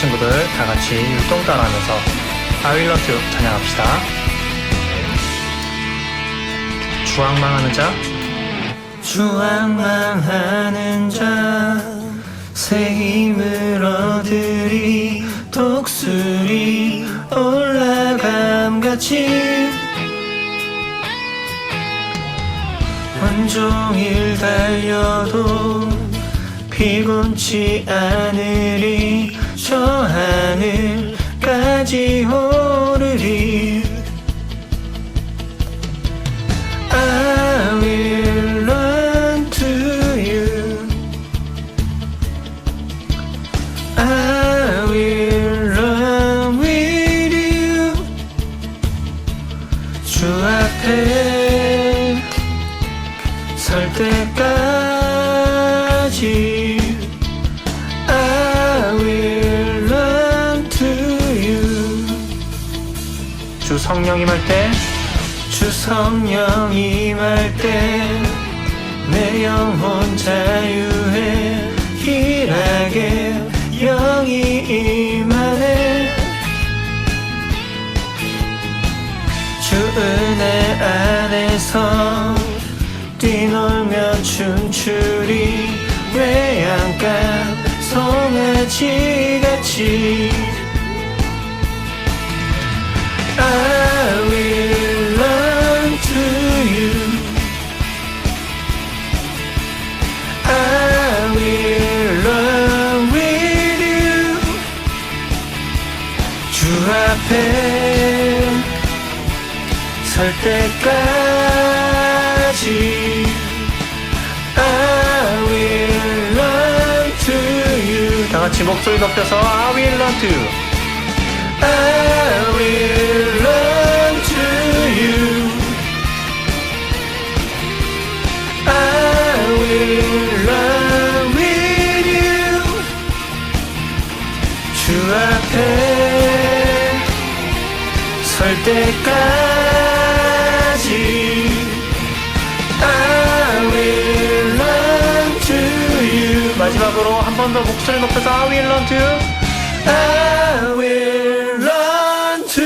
친구들 다 같이 율동 따라하면서 I will learn to 찬양합시다. 주황망하는 자, 주황망하는 자, 새 힘을 얻으리, 독수리 올라감같이 온종일 달려도 피곤치 않으리, 저 하늘까지 오르리. I will run to you, I will run with you. 주 앞에 설 때까지 I will run to you. 주 성령 임할 때, 주 성령 임할 때 내 영혼 자유해, 길하게 영이 임하네. 주 은혜 안에서 뛰놀며 춤추리, 외양간 송아지같이. I will run to you, I will run with you. 주 앞에 설 때까지 I will run to you. 다 같이 목소리 높여서 I will run to you, I will run to you, I will run with you. 주 앞에 설 때까지 I will run to you. 마지막으로 한 번 더 목소리 높여서 I will run to you, I will run to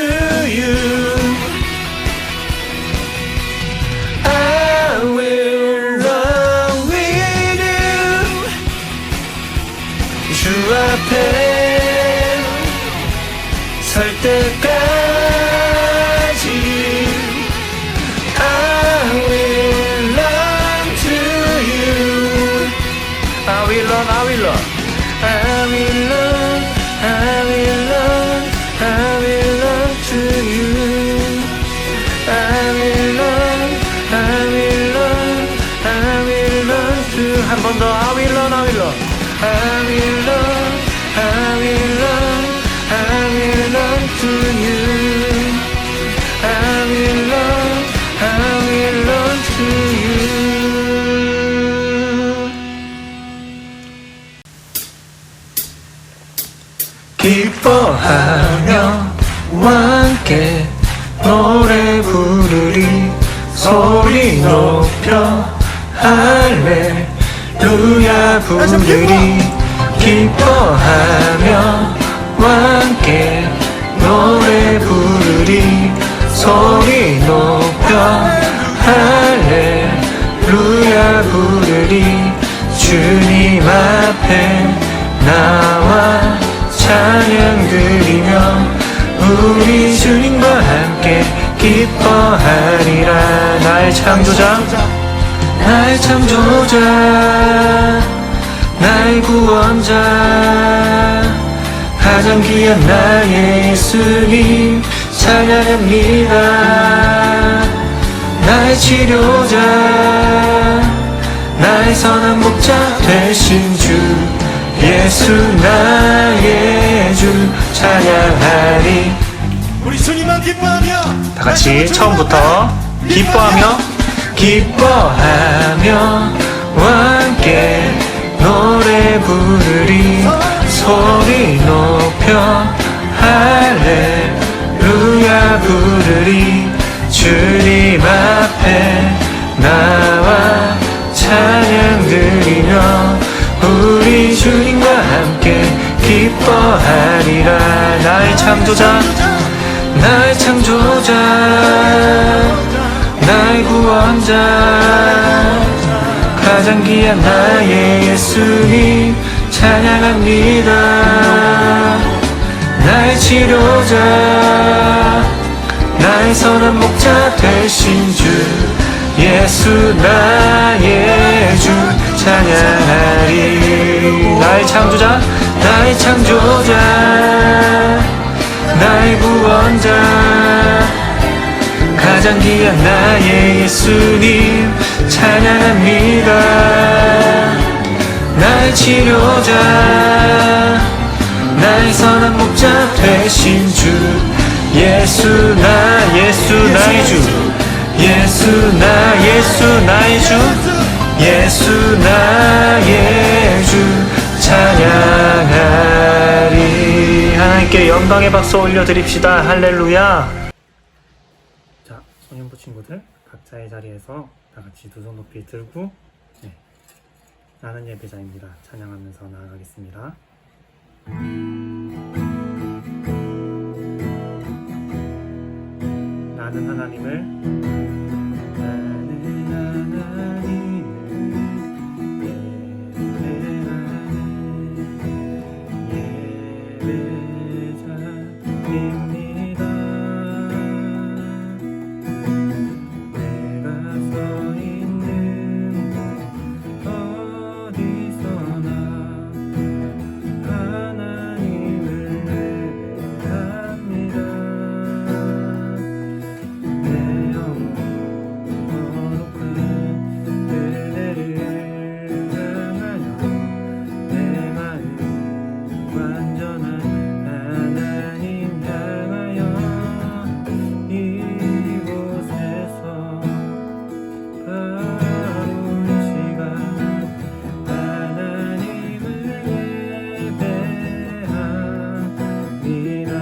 you, I will run with you. 주 앞에 설 때까지 I will run to you, I will run, I will run, I will run, I will run, I will run to you, I will run, I will run, I will run to. 한 번 더 I will run, I will run, I will run, I will run, I will run to you, I will run, I will run to you. 기뻐하며 함께 노래 부르리, 소리 높여 할렐루야 부르리. 기뻐하며 함께 노래 부르리, 소리 높여 할렐루야 부르리. 주님 앞에 나와 찬양 드리며 우리 주님과 함께 기뻐하리라. 나의 창조자, 나의 창조자, 나의 구원자, 가장 귀한 나의 예수님 찬양합니다. 나의 치료자, 나의 선한 목자 되신 주 예수 나의 주 찬양하리. 우리 주님만 기뻐하며 다 같이 처음부터 기뻐하며 함께 노래 부르리, 소리 높여 할렐루야 부르리. 주님 앞에 나와 찬양 드리며 우리 주님과 함께 기뻐하리라. 기뻐하리라. 나의 창조자, 나의 창조자, 나의 구원자, 가장 귀한 나의 예수님 찬양합니다. 나의 치료자, 나의 선한 목자 되신 주 예수 나의 주 찬양하리. 나의 창조자, 나의 창조자, 나의 구원자, 가장 귀한 나의 예수님 찬양합니다. 나의 치료자, 나의 선한 목자 되신 주 예수 나의 주, 예수 나의 주, 예수 나의 주 찬양하리. 하나님께 영광의 박수 올려드립시다. 할렐루야. 자, 소년부 친구들 각자의 자리에서 다같이 두 손 높이 들고 나는 예배자입니다 찬양하면서 나아가겠습니다. 나는 하나님을 예배자입니다. 내가 서 있는 곳 어디서나 하나님을 예배합니다. 내 영혼 거룩한 그대를 향하여 내 마음 완전한 하나님 향하여 이곳에서 바로 이 시간 하나님을 예배합니다.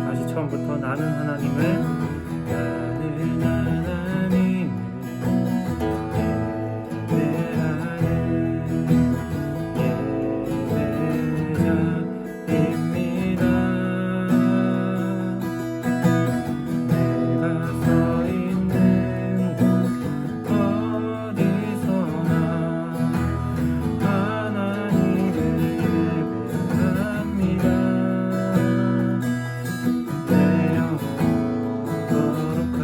다시 처음부터 나는 하나님을 예배자입니다. 내가 서 있는 곳 어디서나 하나님을 예배합니다. 내 영혼 거룩한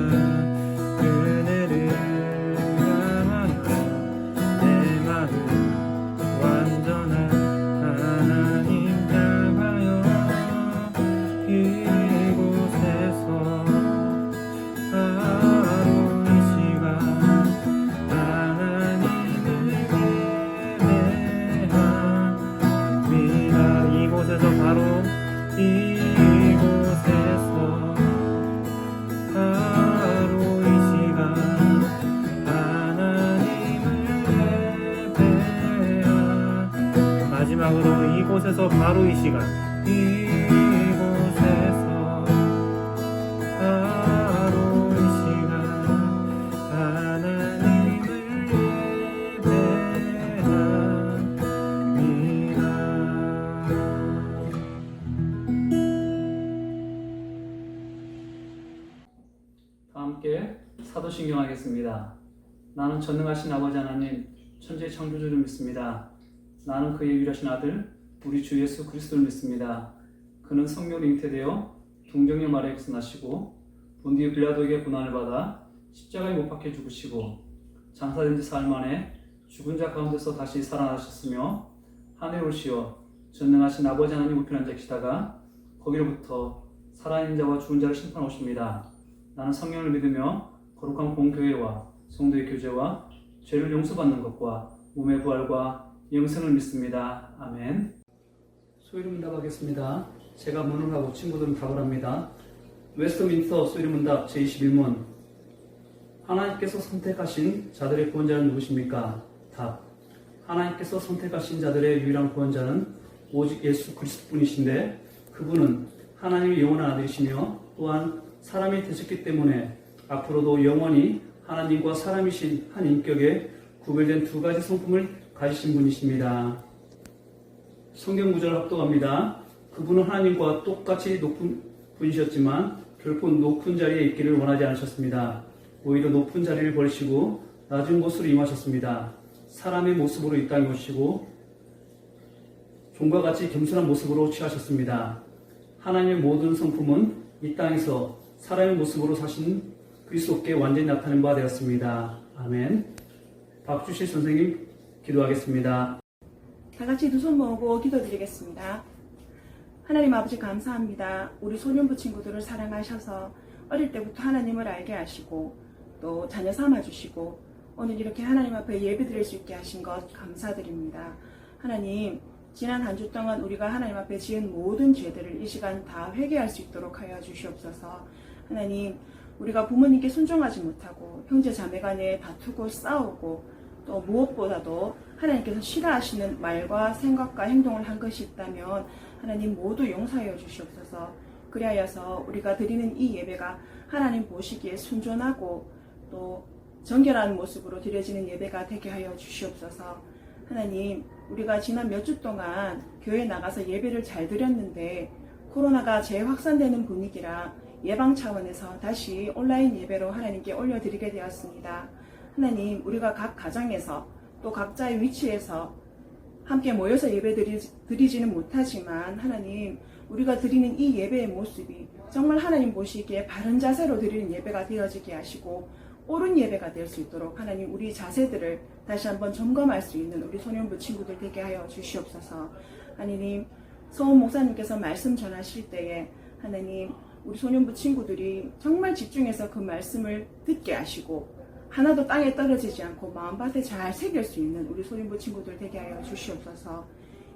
그네를 향하여 내 마음 완전한 하나님 향하여 이곳에서 바로 이 시간 하나님을 예배합니다. 이곳에서 바로 이곳에서 바로 이 시간 하나님을 예배합니다. 마지막으로 이곳에서 바로 이 시간 이곳에서 바로 이 시간 하나님을 예배합니다. 다 함께 사도신경 하겠습니다. 나는 전능하신 아버지 하나님 천지의 창조주를 믿습니다. 나는 그의 유일하신 아들 우리 주 예수 그리스도를 믿습니다. 그는 성령으로 잉태되어 동정녀 마리아에게서 나시고 본디오 빌라도에게 고난을 받아 십자가에 못 박혀 죽으시고 장사된 지 사흘 만에 죽은 자 가운데서 다시 살아나셨으며 하늘에 올시어 전능하신 아버지 하나님 우편에 앉아 계시다가 거기로부터 살아있는 자와 죽은 자를 심판하십니다. 나는 성령을 믿으며 거룩한 공교회와 성도의 교제와 죄를 용서받는 것과 몸의 부활과 영생을 믿습니다. 아멘. 소위를 문답하겠습니다. 제가 문을 하고 친구들은 답을 합니다. 웨스트민스터 소위를 문답 제21문. 하나님께서 선택하신 자들의 구원자는 누구십니까? 답. 하나님께서 선택하신 자들의 유일한 구원자는 오직 예수 그리스도뿐이신데 그분은 하나님의 영원한 아들이시며 또한 사람이 되셨기 때문에 앞으로도 영원히 하나님과 사람이신 한 인격에 구별된 두 가지 성품을 가지신 분이십니다. 성경 구절을 합독합니다. 그분은 하나님과 똑같이 높은 분이셨지만 결코 높은 자리에 있기를 원하지 않으셨습니다. 오히려 높은 자리를 버리시고 낮은 곳으로 임하셨습니다. 사람의 모습으로 이 땅에 오시고 종과 같이 겸손한 모습으로 취하셨습니다. 하나님의 모든 성품은 이 땅에서 사람의 모습으로 사신 그리스도께 완전히 나타낸 바 되었습니다. 아멘. 박주실 선생님 기도하겠습니다. 다 같이 두 손 모으고 기도드리겠습니다. 하나님 아버지 감사합니다. 우리 소년부 친구들을 사랑하셔서 어릴 때부터 하나님을 알게 하시고 또 자녀 삼아주시고 오늘 이렇게 하나님 앞에 예배드릴 수 있게 하신 것 감사드립니다. 하나님, 지난 한 주 동안 우리가 하나님 앞에 지은 모든 죄들을 이 시간 다 회개할 수 있도록 하여 주시옵소서. 하나님, 우리가 부모님께 순종하지 못하고 형제 자매 간에 다투고 싸우고 또 무엇보다도 하나님께서 싫어하시는 말과 생각과 행동을 한 것이 있다면 하나님 모두 용서하여 주시옵소서. 그리하여서 우리가 드리는 이 예배가 하나님 보시기에 순전하고 또 정결한 모습으로 드려지는 예배가 되게 하여 주시옵소서. 하나님, 우리가 지난 몇 주 동안 교회 나가서 예배를 잘 드렸는데 코로나가 재확산되는 분위기라 예방 차원에서 다시 온라인 예배로 하나님께 올려드리게 되었습니다. 하나님, 우리가 각 가정에서 또 각자의 위치에서 함께 모여서 예배 드리지는 못하지만 하나님, 우리가 드리는 이 예배의 모습이 정말 하나님 보시기에 바른 자세로 드리는 예배가 되어지게 하시고 옳은 예배가 될 수 있도록 하나님 우리 자세들을 다시 한번 점검할 수 있는 우리 소년부 친구들 되게 하여 주시옵소서. 하나님, 서원 목사님께서 말씀 전하실 때에 하나님 우리 소년부 친구들이 정말 집중해서 그 말씀을 듣게 하시고 하나도 땅에 떨어지지 않고 마음밭에 잘 새길 수 있는 우리 소년부 친구들 되게 하여 주시옵소서.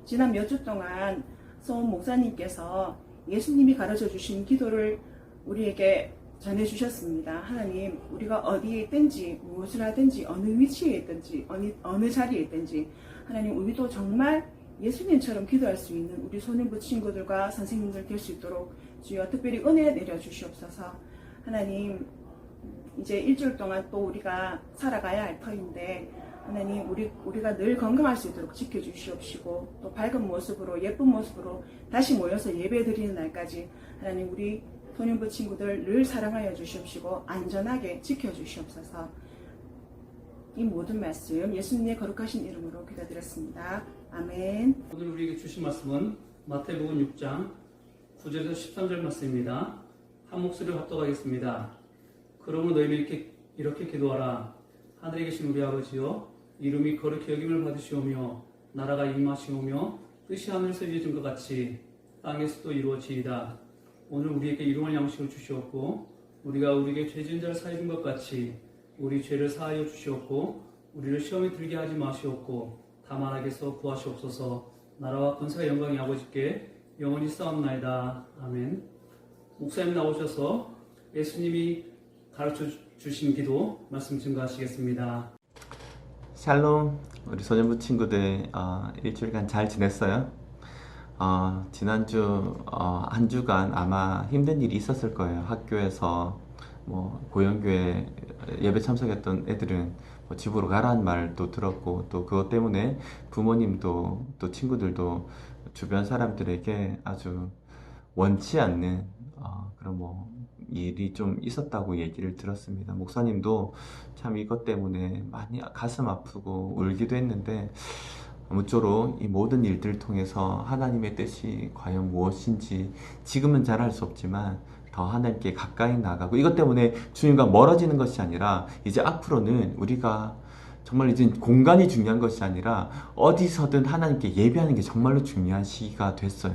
지난 몇 주 동안 서원 목사님께서 예수님이 가르쳐 주신 기도를 우리에게 전해주셨습니다. 하나님, 우리가 어디에 있든지 무엇을 하든지 어느 위치에 있든지 어느 자리에 있든지 하나님 우리도 정말 예수님처럼 기도할 수 있는 우리 소년부 친구들과 선생님들 될 수 있도록 주여 특별히 은혜 내려주시옵소서. 하나님, 이제 일주일 동안 또 우리가 살아가야 할 터인데 하나님 우리가 늘 건강할 수 있도록 지켜주시옵시고 또 밝은 모습으로 예쁜 모습으로 다시 모여서 예배 드리는 날까지 하나님 우리 소년부 친구들 늘 사랑하여 주시옵시고 안전하게 지켜주시옵소서. 이 모든 말씀 예수님의 거룩하신 이름으로 기도드렸습니다. 아멘. 오늘 우리에게 주신 말씀은 마태복음 6장 9절에서 13절 말씀입니다. 한 목소리로 합독하겠습니다. 그러므로 너희는 이렇게 기도하라. 하늘에 계신 우리 아버지여, 이름이 거룩히 여김을 받으시오며 나라가 임하시오며 뜻이 하늘에서 이루어진 것 같이 땅에서도 이루어지이다. 오늘 우리에게 일용할 양식을 주시옵고 우리가 우리에게 죄 지은 자를 사하여 준 것 같이 우리 죄를 사하여 주시옵고 우리를 시험에 들게 하지 마시옵고 다만 악에서 구하시옵소서. 나라와 권세와 영광이 아버지께 영원히 싸움나이다. 아멘. 목사님 나오셔서 예수님이 가르쳐 주신 기도 말씀 증거하시겠습니다. 샬롬, 우리 소년부 친구들 일주일간 잘 지냈어요? 지난주 한 주간 아마 힘든 일이 있었을 거예요. 학교에서 고영교회 예배 참석했던 애들은 집으로 가라는 말도 들었고 또 그것 때문에 부모님도 또 친구들도 주변 사람들에게 아주 원치 않는 그런 일이 좀 있었다고 얘기를 들었습니다. 목사님도 참 이것 때문에 많이 가슴 아프고 울기도 했는데 아무쪼록 이 모든 일들을 통해서 하나님의 뜻이 과연 무엇인지 지금은 잘 알 수 없지만 더 하나님께 가까이 나가고 이것 때문에 주님과 멀어지는 것이 아니라 이제 앞으로는 우리가 정말 이제 공간이 중요한 것이 아니라 어디서든 하나님께 예배하는 게 정말로 중요한 시기가 됐어요.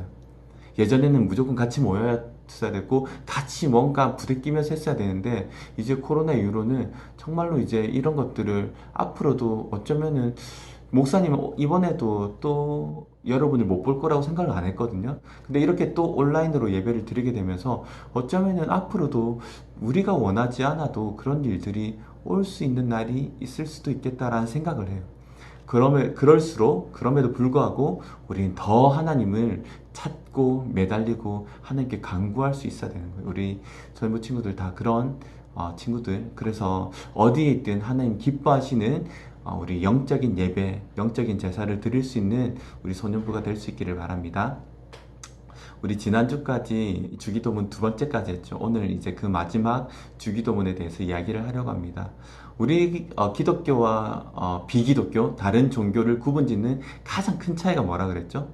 예전에는 무조건 같이 모였어야 됐고 같이 뭔가 부대끼면서 했어야 되는데 이제 코로나 이후로는 정말로 이제 이런 것들을 앞으로도 어쩌면은 목사님은 이번에도 또 여러분을 못 볼 거라고 생각을 안 했거든요. 근데 이렇게 또 온라인으로 예배를 드리게 되면서 어쩌면은 앞으로도 우리가 원하지 않아도 그런 일들이 올 수 있는 날이 있을 수도 있겠다라는 생각을 해요. 그럼에도 불구하고 우리는 더 하나님을 찾고 매달리고 하나님께 간구할 수 있어야 되는 거예요. 우리 젊은 친구들 다 그런 친구들. 그래서 어디에 있든 하나님 기뻐하시는 우리 영적인 예배, 영적인 제사를 드릴 수 있는 우리 소년부가 될 수 있기를 바랍니다. 우리 지난주까지 주기도문 2번째까지 했죠. 오늘 이제 그 마지막 주기도문에 대해서 이야기를 하려고 합니다. 우리 기독교와 비기독교, 다른 종교를 구분짓는 가장 큰 차이가 뭐라 그랬죠?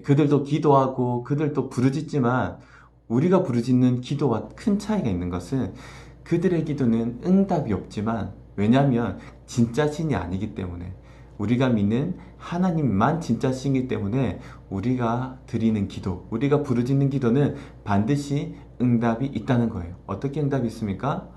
그들도 기도하고 그들도 부르짖지만 우리가 부르짖는 기도와 큰 차이가 있는 것은 그들의 기도는 응답이 없지만, 왜냐하면 진짜 신이 아니기 때문에, 우리가 믿는 하나님만 진짜 신이기 때문에 우리가 드리는 기도, 우리가 부르짖는 기도는 반드시 응답이 있다는 거예요. 어떻게 응답이 있습니까?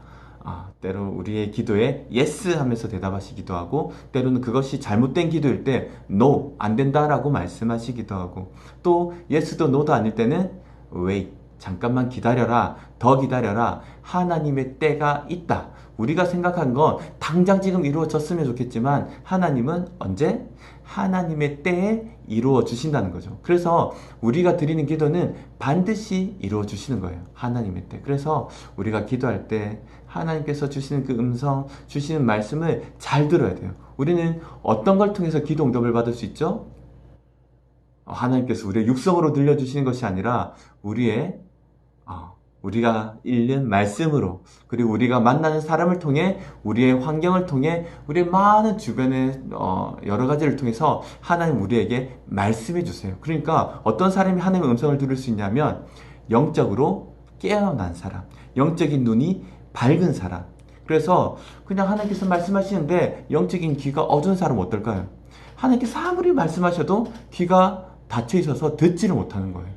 때로 우리의 기도에 yes 하면서 대답하시기도 하고, 때로는 그것이 잘못된 기도일 때 no, 안 된다라고 말씀하시기도 하고, 또 yes도 no도 아닐 때는 wait, 잠깐만 기다려라, 더 기다려라, 하나님의 때가 있다. 우리가 생각한 건 당장 지금 이루어졌으면 좋겠지만 하나님은 언제? 하나님의 때에 이루어 주신다는 거죠. 그래서 우리가 드리는 기도는 반드시 이루어 주시는 거예요. 하나님의 때. 그래서 우리가 기도할 때 하나님께서 주시는 그 음성, 주시는 말씀을 잘 들어야 돼요. 우리는 어떤 걸 통해서 기도 응답을 받을 수 있죠? 하나님께서 우리의 육성으로 들려주시는 것이 아니라 우리가 읽는 말씀으로, 그리고 우리가 만나는 사람을 통해, 우리의 환경을 통해, 우리의 많은 주변의 여러 가지를 통해서 하나님 우리에게 말씀해 주세요. 그러니까 어떤 사람이 하나님의 음성을 들을 수 있냐면 영적으로 깨어난 사람, 영적인 눈이 밝은 사람. 그래서 그냥 하나님께서 말씀하시는데 영적인 귀가 어두운 사람은 어떨까요? 하나님께서 아무리 말씀하셔도 귀가 닫혀 있어서 듣지를 못하는 거예요.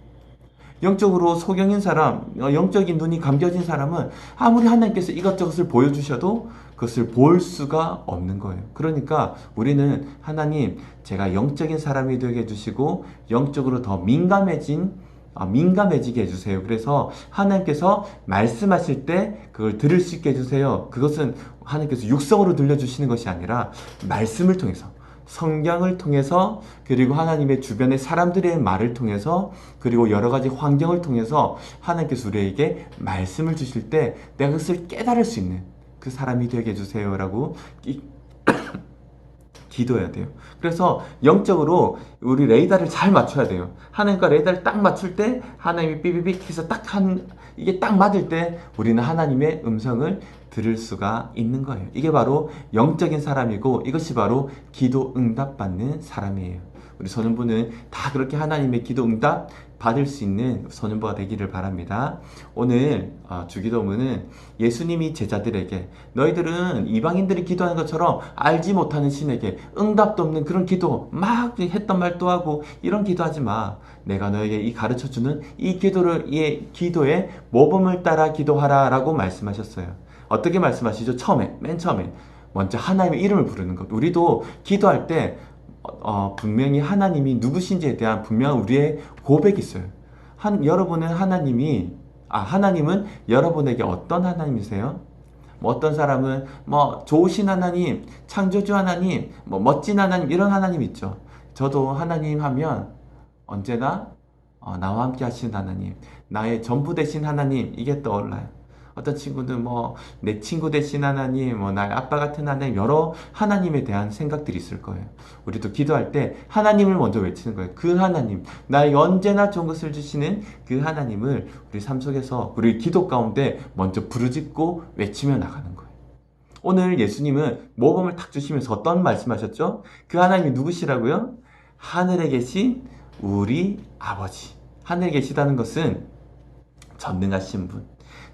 영적으로 소경인 사람, 영적인 눈이 감겨진 사람은 아무리 하나님께서 이것저것을 보여주셔도 그것을 볼 수가 없는 거예요. 그러니까 우리는 하나님, 제가 영적인 사람이 되게 해주시고 영적으로 더 민감해지게 해주세요. 그래서 하나님께서 말씀하실 때 그걸 들을 수 있게 해주세요. 그것은 하나님께서 육성으로 들려주시는 것이 아니라 말씀을 통해서, 성경을 통해서, 그리고 하나님의 주변의 사람들의 말을 통해서, 그리고 여러 가지 환경을 통해서 하나님께서 우리에게 말씀을 주실 때 내가 그것을 깨달을 수 있는 그 사람이 되게 해주세요 라고 기도해야 돼요. 그래서 영적으로 우리 레이더를 잘 맞춰야 돼요. 하나님과 레이더를 딱 맞출 때 하나님이 삐삐삐 해서 이게 딱 맞을 때 우리는 하나님의 음성을 들을 수가 있는 거예요. 이게 바로 영적인 사람이고, 이것이 바로 기도 응답 받는 사람이에요. 우리 소년부는 다 그렇게 하나님의 기도 응답 받을 수 있는 소년부가 되기를 바랍니다. 오늘 주기도문은 예수님이 제자들에게, 너희들은 이방인들이 기도하는 것처럼 알지 못하는 신에게 응답도 없는 그런 기도 막 했던 말도 하고 이런 기도하지 마. 내가 너에게 이 가르쳐주는 이 기도에 모범을 따라 기도하라 라고 말씀하셨어요. 어떻게 말씀하시죠? 맨 처음에 먼저 하나님의 이름을 부르는 것. 우리도 기도할 때 분명히 하나님이 누구신지에 대한 분명한 우리의 고백이 있어요. 하나님은 여러분에게 어떤 하나님이세요? 어떤 사람은 좋으신 하나님, 창조주 하나님, 멋진 하나님, 이런 하나님 있죠. 저도 하나님 하면 언제나 나와 함께 하시는 하나님, 나의 전부 되신 하나님, 이게 떠올라요. 어떤 친구는 내 친구 되신 하나님, 나의 아빠 같은 하나님, 여러 하나님에 대한 생각들이 있을 거예요. 우리도 기도할 때 하나님을 먼저 외치는 거예요. 그 하나님, 나에게 언제나 좋은 것을 주시는 그 하나님을 우리 삶 속에서, 우리 기도 가운데 먼저 부르짖고 외치며 나가는 거예요. 오늘 예수님은 모범을 탁 주시면서 어떤 말씀하셨죠? 그 하나님이 누구시라고요? 하늘에 계신 우리 아버지. 하늘에 계시다는 것은 전능하신 분,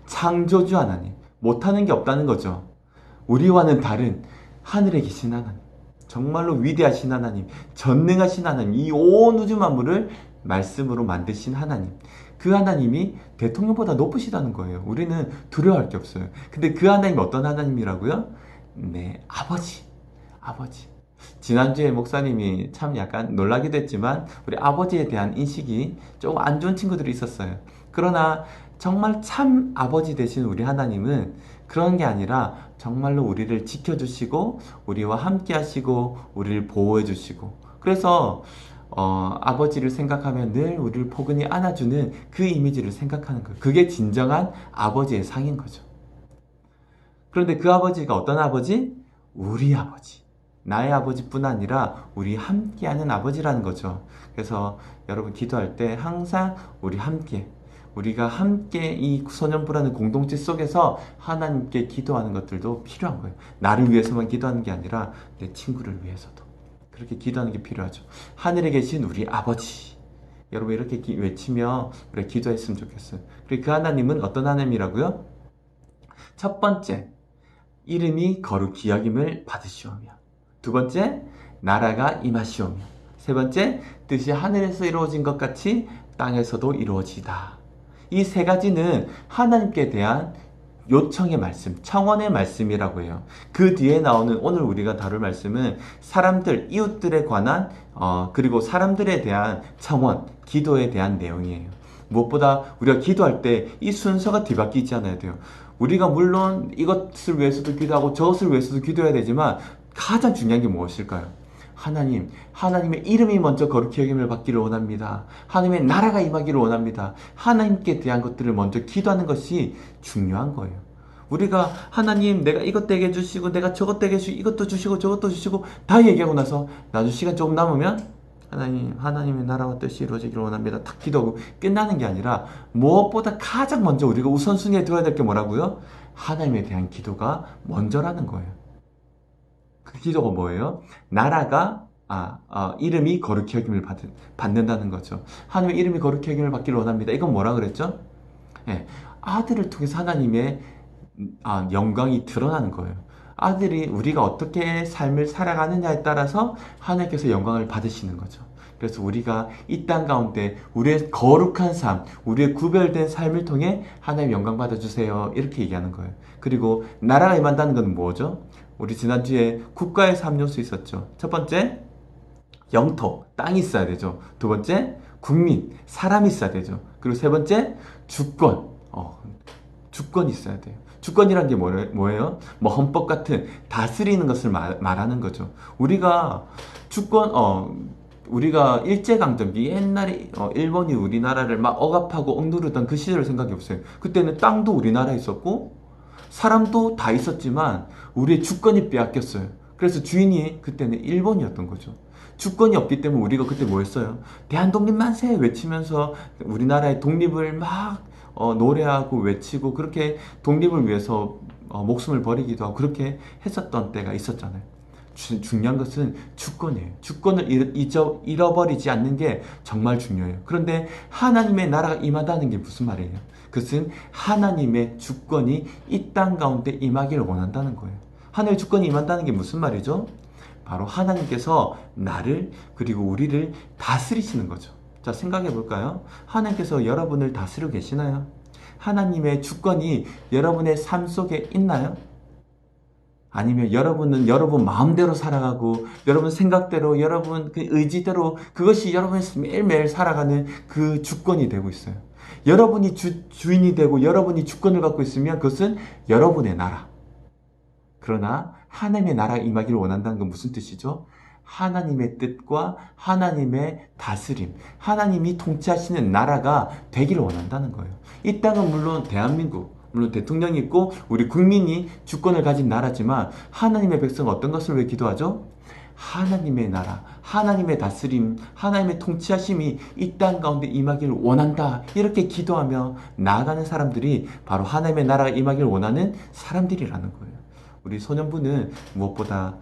창조주 하나님, 못하는 게 없다는 거죠. 우리와는 다른 하늘에 계신 하나님, 정말로 위대하신 하나님, 전능하신 하나님, 이 온 우주 만물을 말씀으로 만드신 하나님, 그 하나님이 대통령보다 높으시다는 거예요. 우리는 두려워할 게 없어요. 근데 그 하나님이 어떤 하나님이라고요? 네, 아버지. 지난주에 목사님이 참 약간 놀라기도 했지만 우리 아버지에 대한 인식이 조금 안 좋은 친구들이 있었어요. 그러나 정말 참 아버지 되신 우리 하나님은 그런 게 아니라 정말로 우리를 지켜주시고 우리와 함께 하시고 우리를 보호해 주시고, 그래서 아버지를 생각하면 늘 우리를 포근히 안아주는 그 이미지를 생각하는 거예요. 그게 진정한 아버지의 상인 거죠. 그런데 그 아버지가 어떤 아버지? 우리 아버지, 나의 아버지뿐 아니라 우리 함께하는 아버지라는 거죠. 그래서 여러분 기도할 때 항상 우리가 함께 이 소년부라는 공동체 속에서 하나님께 기도하는 것들도 필요한 거예요. 나를 위해서만 기도하는 게 아니라 내 친구를 위해서도 그렇게 기도하는 게 필요하죠. 하늘에 계신 우리 아버지, 여러분 이렇게 외치며 우리가 기도했으면 좋겠어요. 그리고 그 하나님은 어떤 하나님이라고요? 첫 번째, 이름이 거룩히 여김을 받으시오며, 두 번째, 나라가 임하시오며, 세 번째, 뜻이 하늘에서 이루어진 것 같이 땅에서도 이루어지다. 이 세 가지는 하나님께 대한 요청의 말씀, 청원의 말씀이라고 해요. 그 뒤에 나오는 오늘 우리가 다룰 말씀은 사람들, 이웃들에 관한 그리고 사람들에 대한 청원, 기도에 대한 내용이에요. 무엇보다 우리가 기도할 때 이 순서가 뒤바뀌지 않아야 돼요. 우리가 물론 이것을 위해서도 기도하고 저것을 위해서도 기도해야 되지만 가장 중요한 게 무엇일까요? 하나님의 이름이 먼저 거룩히 여김을 받기를 원합니다. 하나님의 나라가 임하기를 원합니다. 하나님께 대한 것들을 먼저 기도하는 것이 중요한 거예요. 우리가 하나님 내가 이것 되게 해주시고 내가 저것 되게 해주시고 이것도 주시고 저것도 주시고 다 얘기하고 나서 나도 시간 조금 남으면 하나님의 나라와 뜻이 이루어지기를 원합니다. 딱 기도하고 끝나는 게 아니라 무엇보다 가장 먼저 우리가 우선순위에 둬야 될 게 뭐라고요? 하나님에 대한 기도가 먼저라는 거예요. 그 기도가 뭐예요? 나라가 이름이 거룩히 여김을 받는다는 거죠. 하나님의 이름이 거룩히 여김을 받기를 원합니다. 이건 뭐라 그랬죠? 네, 아들을 통해서 하나님의 영광이 드러나는 거예요. 아들이 우리가 어떻게 삶을 살아가느냐에 따라서 하나님께서 영광을 받으시는 거죠. 그래서 우리가 이 땅 가운데 우리의 거룩한 삶, 우리의 구별된 삶을 통해 하나님 영광 받아주세요. 이렇게 얘기하는 거예요. 그리고 나라가 임한다는 건 뭐죠? 우리 지난주에 국가의 3요소 있었죠. 첫 번째, 영토, 땅이 있어야 되죠. 두 번째, 국민, 사람이 있어야 되죠. 그리고 세 번째, 주권이 있어야 돼요. 주권이란 게 뭐예요? 헌법 같은 다스리는 것을 말하는 거죠. 우리가 우리가 일제강점기 옛날에 일본이 우리나라를 막 억압하고 억누르던 그 시절을 생각해 보세요. 그때는 땅도 우리나라에 있었고 사람도 다 있었지만 우리의 주권이 빼앗겼어요. 그래서 주인이 그때는 일본이었던 거죠. 주권이 없기 때문에 우리가 그때 뭐 했어요? 대한독립 만세 외치면서 우리나라의 독립을 막 노래하고 외치고 그렇게 독립을 위해서 목숨을 버리기도 하고 그렇게 했었던 때가 있었잖아요. 중요한 것은 주권이에요. 주권을 잃어버리지 않는 게 정말 중요해요. 그런데 하나님의 나라가 임하다는 게 무슨 말이에요? 그것은 하나님의 주권이 이 땅 가운데 임하기를 원한다는 거예요. 하나님의 주권이 임한다는 게 무슨 말이죠? 바로 하나님께서 나를 그리고 우리를 다스리시는 거죠. 자, 생각해 볼까요? 하나님께서 여러분을 다스리고 계시나요? 하나님의 주권이 여러분의 삶 속에 있나요? 아니면 여러분은 여러분 마음대로 살아가고 여러분 생각대로 여러분 그 의지대로 그것이 여러분이 매일매일 살아가는 그 주권이 되고 있어요. 여러분이 주인이 되고 여러분이 주권을 갖고 있으면 그것은 여러분의 나라. 그러나 하나님의 나라가 임하기를 원한다는 건 무슨 뜻이죠? 하나님의 뜻과 하나님의 다스림, 하나님이 통치하시는 나라가 되기를 원한다는 거예요. 이 땅은 물론 대한민국, 물론 대통령이 있고 우리 국민이 주권을 가진 나라지만 하나님의 백성은 어떤 것을 왜 기도하죠? 하나님의 나라, 하나님의 다스림, 하나님의 통치하심이 이 땅 가운데 임하기를 원한다. 이렇게 기도하며 나아가는 사람들이 바로 하나님의 나라가 임하기를 원하는 사람들이라는 거예요. 우리 소년부는 무엇보다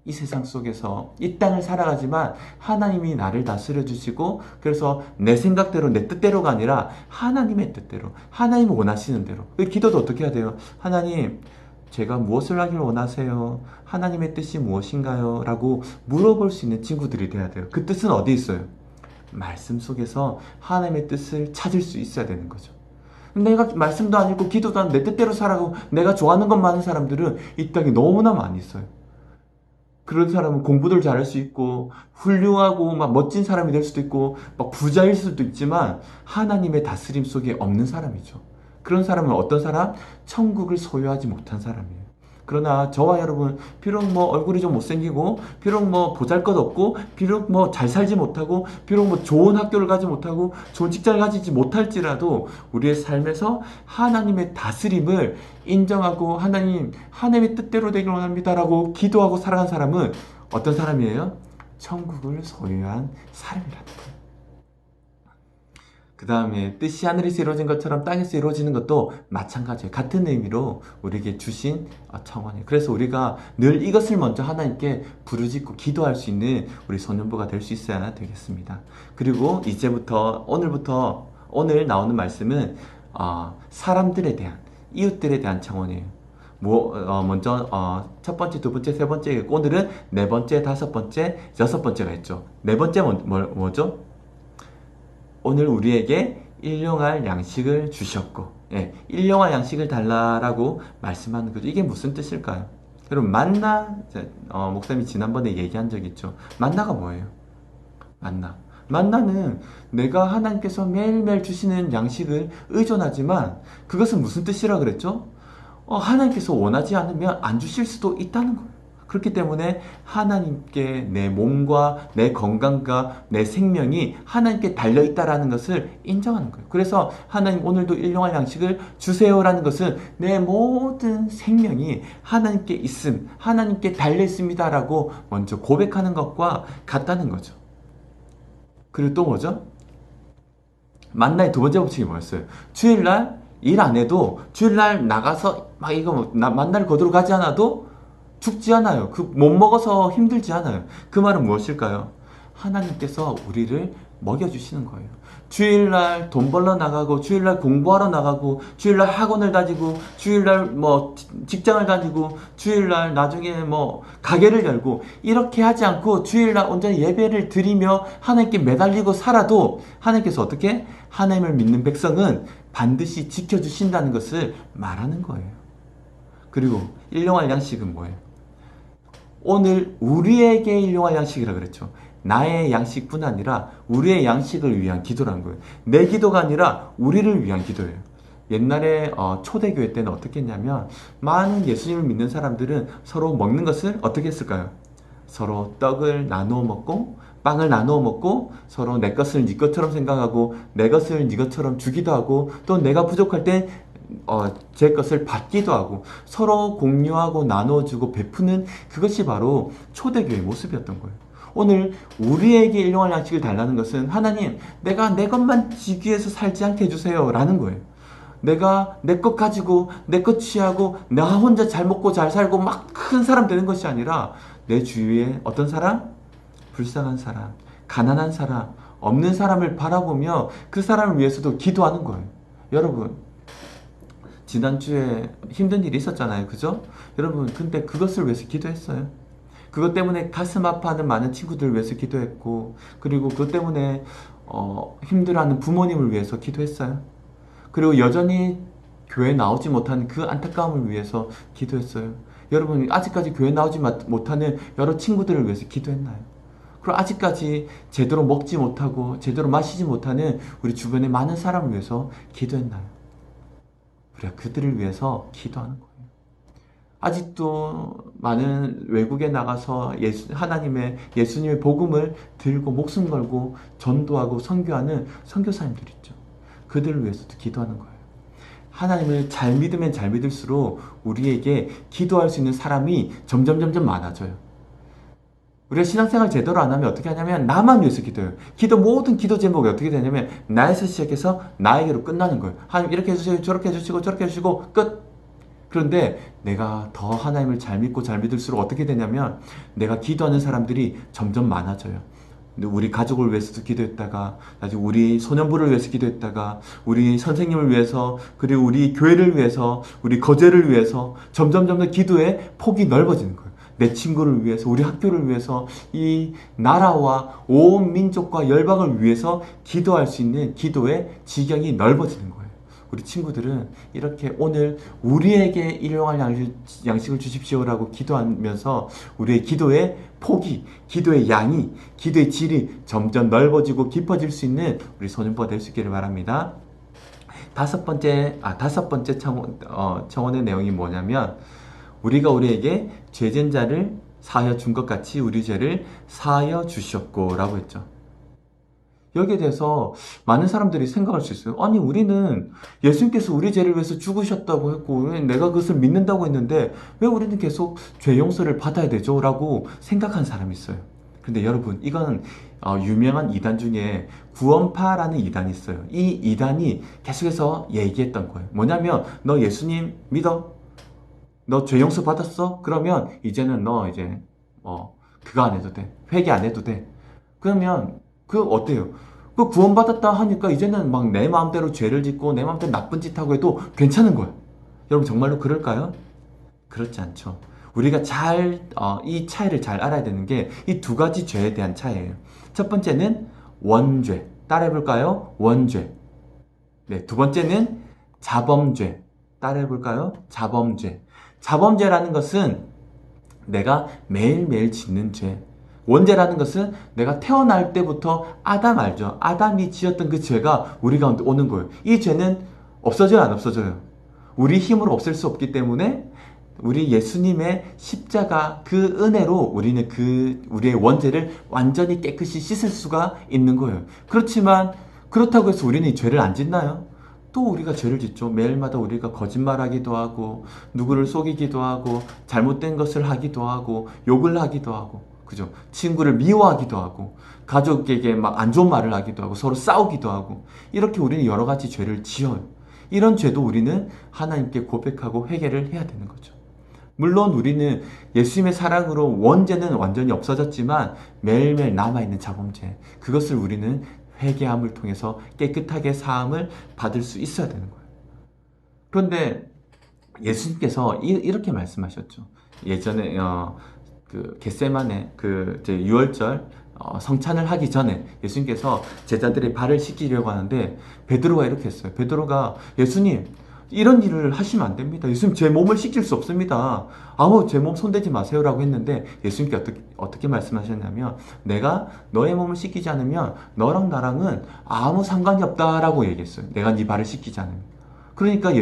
이 세상 속에서 이 땅을 살아가지만 하나님이 나를 다스려 주시고 그래서 내 생각대로 내 뜻대로가 아니라 하나님의 뜻대로 하나님이 원하시는 대로 기도도 어떻게 해야 돼요? 하나님 제가 무엇을 하기를 원하세요? 하나님의 뜻이 무엇인가요? 라고 물어볼 수 있는 친구들이 돼야 돼요. 그 뜻은 어디 있어요? 말씀 속에서 하나님의 뜻을 찾을 수 있어야 되는 거죠. 내가 말씀도 안 읽고 기도도 안 내 뜻대로 살아가고 내가 좋아하는 것만 하는 사람들은 이 땅에 너무나 많이 있어요. 그런 사람은 공부를 잘할 수 있고 훌륭하고 막 멋진 사람이 될 수도 있고 막 부자일 수도 있지만 하나님의 다스림 속에 없는 사람이죠. 그런 사람은 어떤 사람? 천국을 소유하지 못한 사람이에요. 그러나 저와 여러분, 비록 뭐 얼굴이 좀 못생기고, 비록 뭐 보잘것없고, 비록 뭐 잘 살지 못하고, 비록 뭐 좋은 학교를 가지 못하고, 좋은 직장을 가지지 못할지라도 우리의 삶에서 하나님의 다스림을 인정하고 하나님의 뜻대로 되길 원합니다라고 기도하고 살아간 사람은 어떤 사람이에요? 천국을 소유한 사람이라는 거예요. 그 다음에 뜻이 하늘에서 이루어진 것처럼 땅에서 이루어지는 것도 마찬가지예요. 같은 의미로 우리에게 주신 청원이에요. 그래서 우리가 늘 이것을 먼저 하나님께 부르짖고 기도할 수 있는 우리 소년부가 될 수 있어야 되겠습니다. 그리고 오늘 나오는 말씀은 사람들에 대한, 이웃들에 대한 청원이에요. 먼저 첫 번째, 두 번째, 세 번째 있고, 오늘은 네 번째, 다섯 번째, 여섯 번째가 있죠. 네 번째 뭐죠? 오늘 우리에게 일용할 양식을 주셨고, 일용할 양식을 달라라고 말씀하는 거죠. 이게 무슨 뜻일까요? 여러분, 만나, 목사님이 지난번에 얘기한 적 있죠. 만나가 뭐예요? 만나는 내가 하나님께서 매일매일 주시는 양식을 의존하지만, 그것은 무슨 뜻이라 그랬죠? 하나님께서 원하지 않으면 안 주실 수도 있다는 거예요. 그렇기 때문에 하나님께 내 몸과 내 건강과 내 생명이 하나님께 달려있다라는 것을 인정하는 거예요. 그래서 하나님 오늘도 일용할 양식을 주세요라는 것은 내 모든 생명이 하나님께 있음, 하나님께 달려있습니다라고 먼저 고백하는 것과 같다는 거죠. 그리고 또 뭐죠? 만나의 두 번째 법칙이 뭐였어요? 주일날 일 안 해도, 주일날 나가서 만나를 거두러 가지 않아도 죽지 않아요. 못 먹어서 힘들지 않아요. 그 말은 무엇일까요? 하나님께서 우리를 먹여주시는 거예요. 주일날 돈 벌러 나가고, 주일날 공부하러 나가고, 주일날 학원을 다니고, 주일날 직장을 다니고, 주일날 나중에 가게를 열고, 이렇게 하지 않고 주일날 온전히 예배를 드리며 하나님께 매달리고 살아도 하나님께서 어떻게? 하나님을 믿는 백성은 반드시 지켜주신다는 것을 말하는 거예요. 그리고 일용할 양식은 뭐예요? 오늘 우리에게 일용할 양식이라 그랬죠. 나의 양식뿐 아니라 우리의 양식을 위한 기도라는 거예요. 내 기도가 아니라 우리를 위한 기도예요. 옛날에 초대교회 때는 어떻게 했냐면, 많은 예수님을 믿는 사람들은 서로 먹는 것을 어떻게 했을까요? 서로 떡을 나누어 먹고, 빵을 나누어 먹고, 서로 내 것을 네 것처럼 생각하고, 내 것을 네 것처럼 주기도 하고, 또 내가 부족할 때 제 것을 받기도 하고, 서로 공유하고 나눠주고 베푸는, 그것이 바로 초대교회의 모습이었던 거예요. 오늘 우리에게 일용할 양식을 달라는 것은, 하나님, 내가 내 것만 지기 위해서 살지 않게 해주세요 라는 거예요. 내가 내 것 가지고 내 것 취하고 나 혼자 잘 먹고 잘 살고 막 큰 사람 되는 것이 아니라, 내 주위에 어떤 사람? 불쌍한 사람, 가난한 사람, 없는 사람을 바라보며 그 사람을 위해서도 기도하는 거예요. 여러분, 지난주에 힘든 일이 있었잖아요. 그죠? 여러분, 근데 그것을 위해서 기도했어요. 그것 때문에 가슴 아파하는 많은 친구들을 위해서 기도했고, 그리고 그것 때문에 힘들어하는 부모님을 위해서 기도했어요. 그리고 여전히 교회 나오지 못하는 그 안타까움을 위해서 기도했어요. 여러분, 아직까지 교회 나오지 못하는 여러 친구들을 위해서 기도했나요? 그리고 아직까지 제대로 먹지 못하고 제대로 마시지 못하는 우리 주변의 많은 사람을 위해서 기도했나요? 우리가 그들을 위해서 기도하는 거예요. 아직도 많은 외국에 나가서 예수님의 복음을 들고 목숨 걸고 전도하고 선교하는 선교사님들 있죠. 그들을 위해서도 기도하는 거예요. 하나님을 잘 믿으면 잘 믿을수록 우리에게 기도할 수 있는 사람이 점점 많아져요. 우리가 신앙생활 제대로 안 하면 어떻게 하냐면, 나만 위해서 기도해요. 모든 기도 제목이 어떻게 되냐면, 나에서 시작해서 나에게로 끝나는 거예요. 하나님 이렇게 해주세요, 저렇게 해주시고, 저렇게 해주시고, 끝! 그런데 내가 더 하나님을 잘 믿고 잘 믿을수록 어떻게 되냐면, 내가 기도하는 사람들이 점점 많아져요. 우리 가족을 위해서도 기도했다가, 나중에 우리 소년부를 위해서 기도했다가, 우리 선생님을 위해서, 그리고 우리 교회를 위해서, 우리 거제를 위해서 점점 더 기도의 폭이 넓어지는 거예요. 내 친구를 위해서, 우리 학교를 위해서, 이 나라와 온 민족과 열방을 위해서 기도할 수 있는 기도의 지경이 넓어지는 거예요. 우리 친구들은 이렇게 오늘 우리에게 일용할 양식을 주십시오라고 기도하면서 우리의 기도의 폭이, 기도의 양이, 기도의 질이 점점 넓어지고 깊어질 수 있는 우리 소년부가 될 수 있기를 바랍니다. 다섯 번째 청원의 내용이 뭐냐면, 우리가 우리에게 죄진 자를 사하여 준 것 같이 우리 죄를 사하여 주셨고 라고 했죠. 여기에 대해서 많은 사람들이 생각할 수 있어요. 아니 우리는 예수님께서 우리 죄를 위해서 죽으셨다고 했고 내가 그것을 믿는다고 했는데 왜 우리는 계속 죄 용서를 받아야 되죠? 라고 생각한 사람이 있어요. 근데 여러분 이건 유명한 이단 중에 구원파라는 이단이 있어요. 이 이단이 계속해서 얘기했던 거예요. 뭐냐면 너 예수님 믿어? 너 죄 용서 받았어? 그러면 이제는 너 이제 그거 안 해도 돼. 회개 안 해도 돼. 그러면 그 어때요? 그 구원받았다 하니까 이제는 막 내 마음대로 죄를 짓고 내 마음대로 나쁜 짓 하고 해도 괜찮은 거예요. 여러분 정말로 그럴까요? 그렇지 않죠. 우리가 이 차이를 잘 알아야 되는 게 이 두 가지 죄에 대한 차이예요. 첫 번째는 원죄. 따라해볼까요? 원죄. 네, 두 번째는 자범죄. 따라해볼까요? 자범죄. 자범죄라는 것은 내가 매일매일 짓는 죄. 원죄라는 것은 내가 태어날 때부터 아담 알죠? 아담이 지었던 그 죄가 우리 가운데 오는 거예요. 이 죄는 없어져요, 안 없어져요? 우리 힘으로 없앨 수 없기 때문에 우리 예수님의 십자가 그 은혜로 우리는 우리의 원죄를 완전히 깨끗이 씻을 수가 있는 거예요. 그렇지만 그렇다고 해서 우리는 이 죄를 안 짓나요? 또 우리가 죄를 짓죠. 매일마다 우리가 거짓말하기도 하고 누구를 속이기도 하고 잘못된 것을 하기도 하고 욕을 하기도 하고 그죠? 친구를 미워하기도 하고 가족에게 막 안 좋은 말을 하기도 하고 서로 싸우기도 하고 이렇게 우리는 여러 가지 죄를 지어요. 이런 죄도 우리는 하나님께 고백하고 회개를 해야 되는 거죠. 물론 우리는 예수님의 사랑으로 원죄는 완전히 없어졌지만 매일매일 남아있는 자범죄 그것을 우리는 회개함을 통해서 깨끗하게 사함을 받을 수 있어야 되는 거예요. 그런데 예수님께서 이렇게 말씀하셨죠. 예전에 그 겟세마네 이제 6월절 성찬을 하기 전에 예수님께서 제자들의 발을 씻기려고 하는데 베드로가 이렇게 했어요. 베드로가 예수님 이런 일을 하시면 안 됩니다. 예수님 제 몸을 씻길 수 없습니다. 아무 제 몸 손대지 마세요라고 했는데 예수님께 어떻게 말씀하셨냐면 내가 너의 몸을 씻기지 않으면 너랑 나랑은 아무 상관이 없다라고 얘기했어요. 내가 네 발을 씻기지 않으면. 그러니까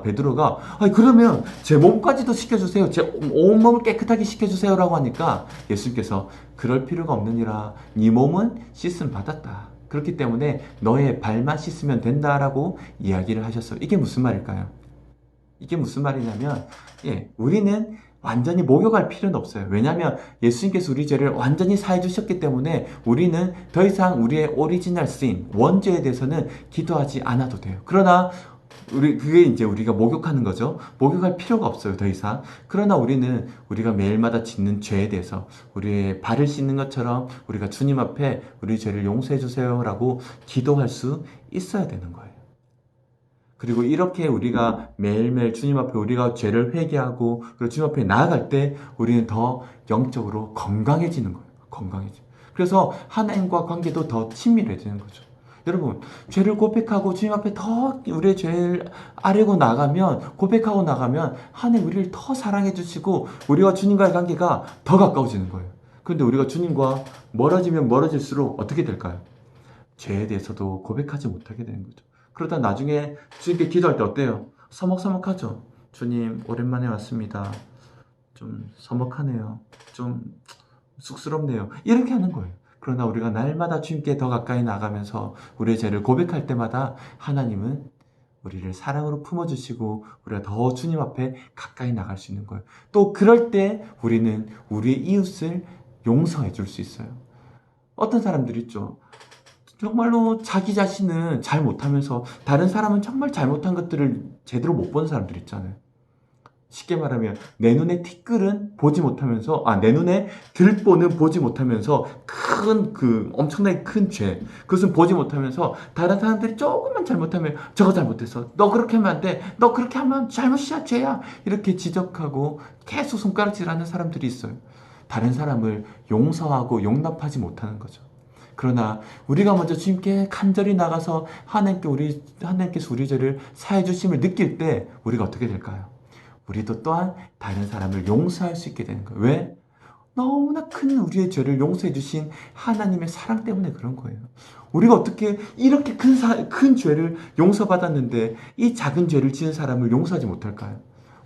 베드로가 그러면 제 몸까지도 씻겨주세요. 제 온몸을 깨끗하게 씻겨주세요라고 하니까 예수님께서 그럴 필요가 없느니라. 네 몸은 씻음 받았다. 그렇기 때문에 너의 발만 씻으면 된다라고 이야기를 하셨어요. 이게 무슨 말일까요? 이게 무슨 말이냐면 우리는 완전히 목욕할 필요는 없어요. 왜냐하면 예수님께서 우리 죄를 완전히 사해 주셨기 때문에 우리는 더 이상 우리의 오리지널 신, 원죄에 대해서는 기도하지 않아도 돼요. 그러나 그게 이제 우리가 목욕하는 거죠. 목욕할 필요가 없어요, 더 이상. 그러나 우리가 매일마다 짓는 죄에 대해서 우리의 발을 씻는 것처럼 우리가 주님 앞에 우리 죄를 용서해 주세요라고 기도할 수 있어야 되는 거예요. 그리고 이렇게 우리가 매일매일 주님 앞에 우리가 죄를 회개하고 그리고 주님 앞에 나아갈 때 우리는 더 영적으로 건강해지는 거예요. 그래서 하나님과 관계도 더 친밀해지는 거죠. 여러분, 죄를 고백하고 주님 앞에 더 우리의 죄를 아뢰고 나가면, 고백하고 나가면 하나님 우리를 더 사랑해 주시고 우리와 주님과의 관계가 더 가까워지는 거예요. 그런데 우리가 주님과 멀어지면 멀어질수록 어떻게 될까요? 죄에 대해서도 고백하지 못하게 되는 거죠. 그러다 나중에 주님께 기도할 때 어때요? 서먹서먹하죠. 주님 오랜만에 왔습니다. 좀 서먹하네요. 좀 쑥스럽네요. 이렇게 하는 거예요. 그러나 우리가 날마다 주님께 더 가까이 나가면서 우리의 죄를 고백할 때마다 하나님은 우리를 사랑으로 품어주시고 우리가 더 주님 앞에 가까이 나갈 수 있는 거예요. 또 그럴 때 우리는 우리의 이웃을 용서해 줄 수 있어요. 어떤 사람들이 있죠. 정말로 자기 자신은 잘 못하면서 다른 사람은 정말 잘못한 것들을 제대로 못 보는 사람들 있잖아요. 쉽게 말하면 내 눈에 티끌은 보지 못하면서 내 눈에 들보는 보지 못하면서 엄청나게 큰 죄 그것은 보지 못하면서 다른 사람들이 조금만 잘못하면 저거 잘못했어, 너 그렇게 하면 안 돼, 너 그렇게 하면 잘못이야, 죄야, 이렇게 지적하고 계속 손가락질하는 사람들이 있어요. 다른 사람을 용서하고 용납하지 못하는 거죠. 그러나 우리가 먼저 주님께 간절히 나가서 하나님께서 우리 죄를 사해 주심을 느낄 때 우리가 어떻게 될까요? 우리도 또한 다른 사람을 용서할 수 있게 되는 거예요. 왜? 너무나 큰 우리의 죄를 용서해 주신 하나님의 사랑 때문에 그런 거예요. 우리가 어떻게 이렇게 큰 죄를 용서받았는데 이 작은 죄를 지은 사람을 용서하지 못할까요?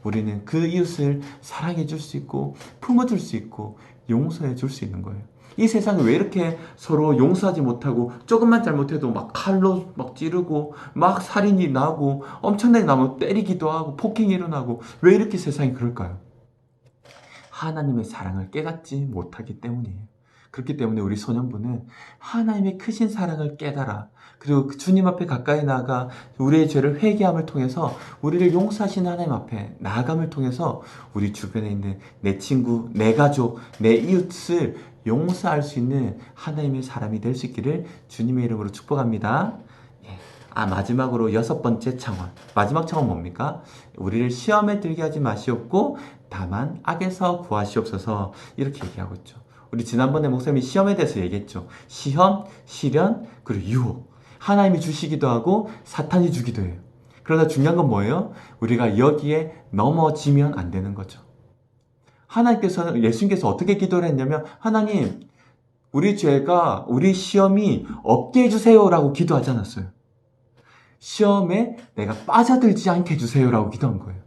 우리는 그 이웃을 사랑해 줄 수 있고 품어줄 수 있고 용서해 줄 수 있는 거예요. 이 세상에 왜 이렇게 서로 용서하지 못하고 조금만 잘못해도 막 칼로 막 찌르고 막 살인이 나고 엄청나게 나면 때리기도 하고 폭행이 일어나고 왜 이렇게 세상이 그럴까요? 하나님의 사랑을 깨닫지 못하기 때문이에요. 그렇기 때문에 우리 소년부는 하나님의 크신 사랑을 깨달아 그리고 주님 앞에 가까이 나아가 우리의 죄를 회개함을 통해서 우리를 용서하신 하나님 앞에 나아감을 통해서 우리 주변에 있는 내 친구, 내 가족, 내 이웃을 용서할 수 있는 하나님의 사람이 될 수 있기를 주님의 이름으로 축복합니다. 마지막으로 6번째 청원. 마지막 청원 뭡니까? 우리를 시험에 들게 하지 마시옵고 다만 악에서 구하시옵소서 이렇게 얘기하고 있죠. 우리 지난번에 목사님이 시험에 대해서 얘기했죠. 시험, 시련, 그리고 유혹. 하나님이 주시기도 하고 사탄이 주기도 해요. 그러나 중요한 건 뭐예요? 우리가 여기에 넘어지면 안 되는 거죠. 하나님께서는 예수님께서 어떻게 기도를 했냐면 하나님 우리 죄가 우리 시험이 없게 해주세요라고 기도하지 않았어요. 시험에 내가 빠져들지 않게 해주세요라고 기도한 거예요.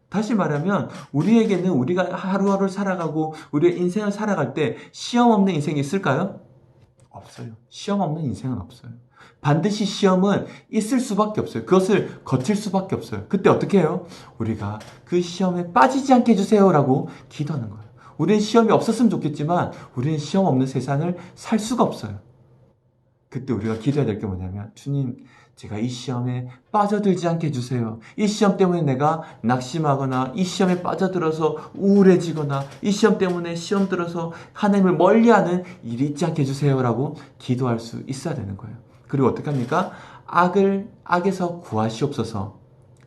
다시 말하면 우리에게는 우리가 하루하루를 살아가고 우리의 인생을 살아갈 때 시험 없는 인생이 있을까요? 없어요. 시험 없는 인생은 없어요. 반드시 시험은 있을 수밖에 없어요. 그것을 거칠 수밖에 없어요. 그때 어떻게 해요? 우리가 그 시험에 빠지지 않게 해주세요라고 기도하는 거예요. 우리는 시험이 없었으면 좋겠지만 우리는 시험 없는 세상을 살 수가 없어요. 그때 우리가 기도해야 될 게 뭐냐면 주님 제가 이 시험에 빠져들지 않게 해주세요. 이 시험 때문에 내가 낙심하거나 이 시험에 빠져들어서 우울해지거나 이 시험 때문에 시험 들어서 하나님을 멀리하는 일이 있지 않게 해주세요라고 기도할 수 있어야 되는 거예요. 그리고 어떻게 합니까? 악에서 구하시옵소서.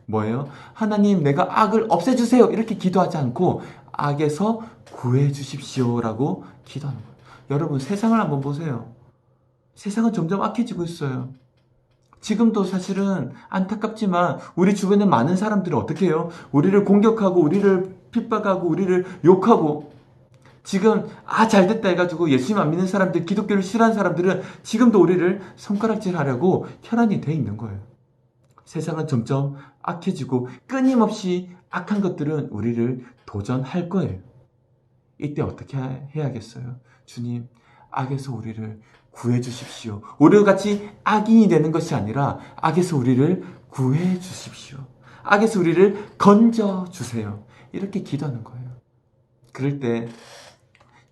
뭐예요? 하나님 내가 악을 없애주세요 이렇게 기도하지 않고 악에서 구해 주십시오라고 기도하는 거예요. 여러분 세상을 한번 보세요. 세상은 점점 악해지고 있어요. 지금도 사실은 안타깝지만 우리 주변에 많은 사람들이 어떻게 해요? 우리를 공격하고 우리를 핍박하고 우리를 욕하고 지금 잘됐다 해가지고 예수님 안 믿는 사람들, 기독교를 싫어하는 사람들은 지금도 우리를 손가락질하려고 혈안이 돼 있는 거예요. 세상은 점점 악해지고 끊임없이 악한 것들은 우리를 도전할 거예요. 이때 어떻게 해야겠어요? 주님, 악에서 우리를 구해 주십시오. 우리와 같이 악인이 되는 것이 아니라 악에서 우리를 구해 주십시오. 악에서 우리를 건져 주세요. 이렇게 기도하는 거예요. 그럴 때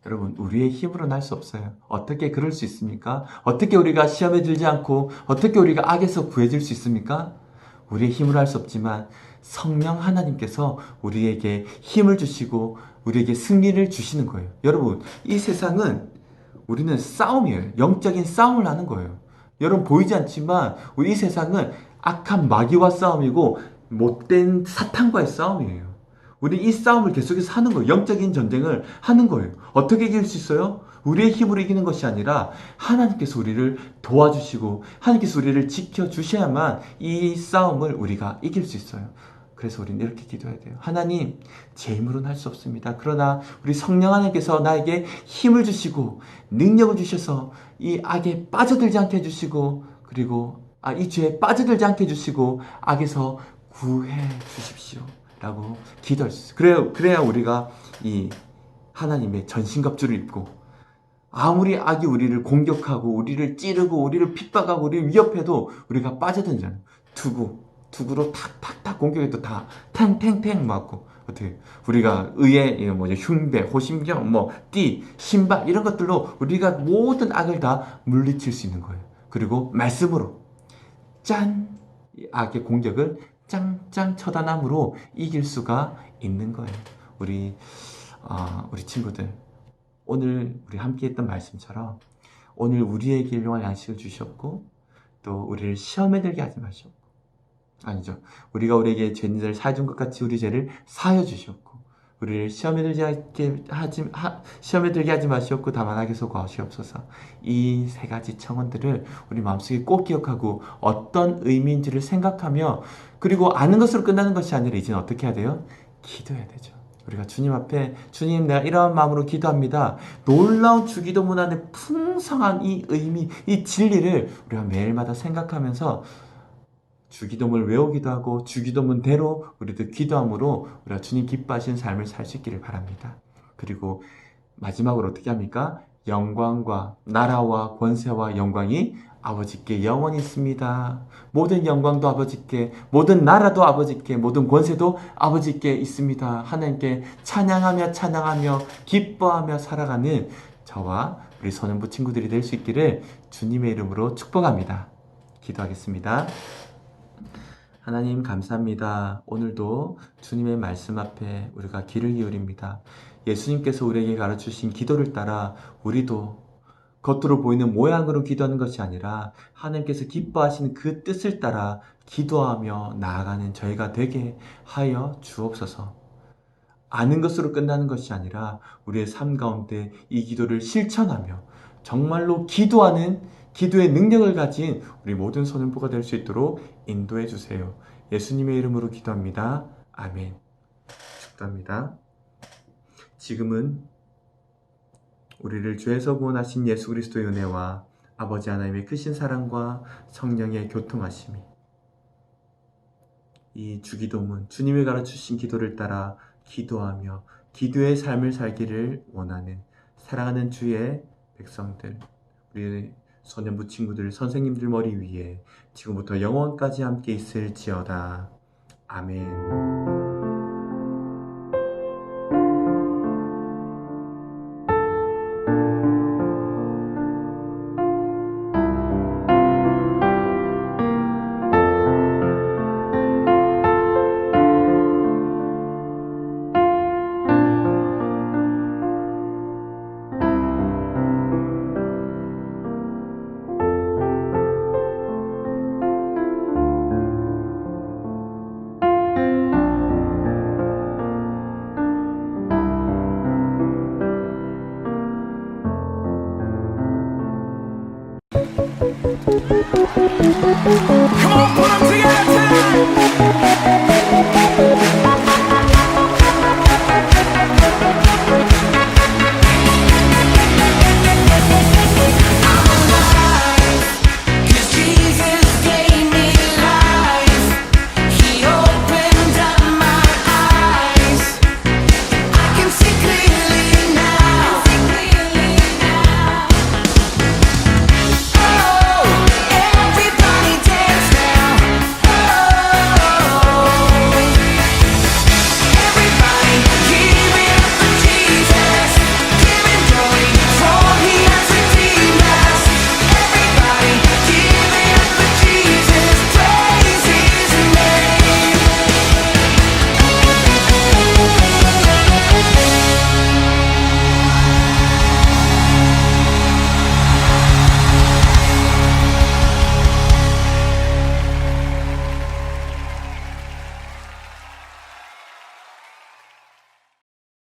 여러분 우리의 힘으로는 할 수 없어요. 어떻게 그럴 수 있습니까? 어떻게 우리가 시험에 들지 않고 어떻게 우리가 악에서 구해질 수 있습니까? 우리의 힘으로 할 수 없지만 성령 하나님께서 우리에게 힘을 주시고 우리에게 승리를 주시는 거예요. 여러분 이 세상은 우리는 싸움이에요. 영적인 싸움을 하는 거예요. 여러분 보이지 않지만 우리 이 세상은 악한 마귀와 싸움이고 못된 사탄과의 싸움이에요. 우리 이 싸움을 계속해서 하는 거예요. 영적인 전쟁을 하는 거예요. 어떻게 이길 수 있어요? 우리의 힘으로 이기는 것이 아니라 하나님께서 우리를 도와주시고 하나님께서 우리를 지켜주셔야만 이 싸움을 우리가 이길 수 있어요. 그래서 우리는 이렇게 기도해야 돼요. 하나님, 제 힘으로는 할 수 없습니다. 그러나 우리 성령 하나님께서 나에게 힘을 주시고 능력을 주셔서 이 악에 빠져들지 않게 해주시고 그리고 이 죄에 빠져들지 않게 해주시고 악에서 구해 주십시오. 라고 기도할 수 있어요. 그래야 우리가 이 하나님의 전신갑주를 입고 아무리 악이 우리를 공격하고 우리를 찌르고 우리를 핍박하고 우리를 위협해도 우리가 빠져들지 않아요. 투구로 탁탁탁 공격해도 다 탱탱탱 맞고 어떻게 우리가 의의 흉배, 호심경, 띠, 신발 이런 것들로 우리가 모든 악을 다 물리칠 수 있는 거예요. 그리고 말씀으로 짠! 악의 공격을 짱짱 처단함으로 이길 수가 있는 거예요. 우리 친구들 오늘 우리 함께 했던 말씀처럼 오늘 우리에게 일용할 양식을 주셨고 또 우리를 시험에 들게 하지 마셨고 아니죠. 우리에게 죄인들을 사해 준 것 같이 우리 죄를 사하여 주셨고 우리를 시험에 들게 하지 마시옵고 다만 악에서 구하시옵소서. 이 세 가지 청원들을 우리 마음속에 꼭 기억하고 어떤 의미인지를 생각하며 그리고 아는 것으로 끝나는 것이 아니라 이제는 어떻게 해야 돼요? 기도해야 되죠. 우리가 주님 앞에 주님 내가 이러한 마음으로 기도합니다. 놀라운 주기도문 안에 풍성한 이 의미, 이 진리를 우리가 매일마다 생각하면서 주기도문을 외우기도 하고 주기도문대로 우리도 기도함으로 우리가 주님 기뻐하시는 삶을 살 수 있기를 바랍니다. 그리고 마지막으로 어떻게 합니까? 영광과 나라와 권세와 영광이 아버지께 영원히 있습니다. 모든 영광도 아버지께, 모든 나라도 아버지께, 모든 권세도 아버지께 있습니다. 하나님께 찬양하며 기뻐하며 살아가는 저와 우리 소년부 친구들이 될 수 있기를 주님의 이름으로 축복합니다. 기도하겠습니다. 하나님 감사합니다. 오늘도 주님의 말씀 앞에 우리가 귀를 기울입니다. 예수님께서 우리에게 가르치신 기도를 따라 우리도 겉으로 보이는 모양으로 기도하는 것이 아니라 하나님께서 기뻐하시는 그 뜻을 따라 기도하며 나아가는 저희가 되게 하여 주옵소서. 아는 것으로 끝나는 것이 아니라 우리의 삶 가운데 이 기도를 실천하며 정말로 기도하는 기도의 능력을 가진 우리 모든 소년부가 될 수 있도록 인도해 주세요. 예수님의 이름으로 기도합니다. 아멘. 축도합니다. 지금은 우리를 죄에서 구원하신 예수 그리스도의 은혜와 아버지 하나님의 크신 사랑과 성령의 교통하심이 이 주기도문 주님이 가르치신 기도를 따라 기도하며 기도의 삶을 살기를 원하는 사랑하는 주의 백성들, 우리 소년부 친구들, 선생님들 머리 위에 지금부터 영원까지 함께 있을지어다. 아멘.